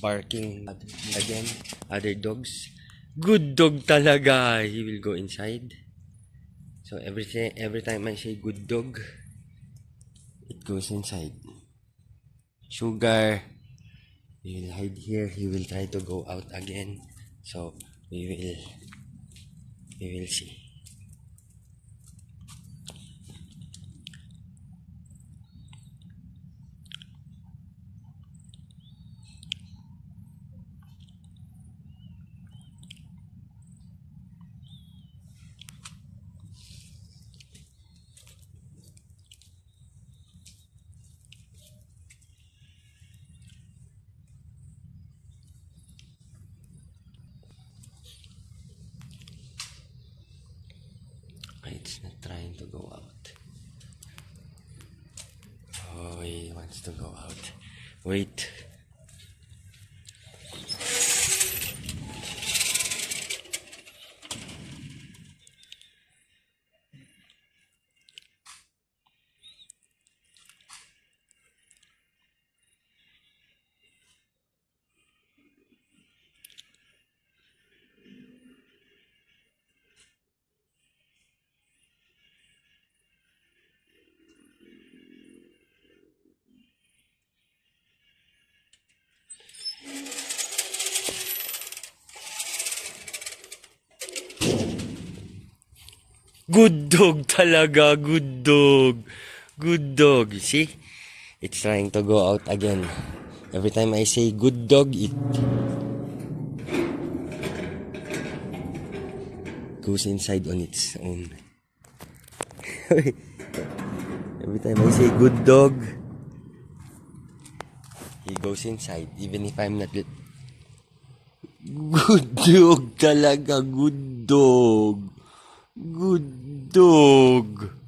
barking again. Other dogs. Good dog talaga. He will go inside. So every time I say good dog, it goes inside. Sugar. He will hide here. He will try to go out again. So we will see. It's not trying to go out. Oh, he wants to go out. Wait. Good dog talaga, good dog. Good dog, you see? It's trying to go out again. Every time I say good dog, it goes inside on its own. Every time I say good dog, he goes inside, even if I'm not good. Good dog talaga, good dog. Good dog.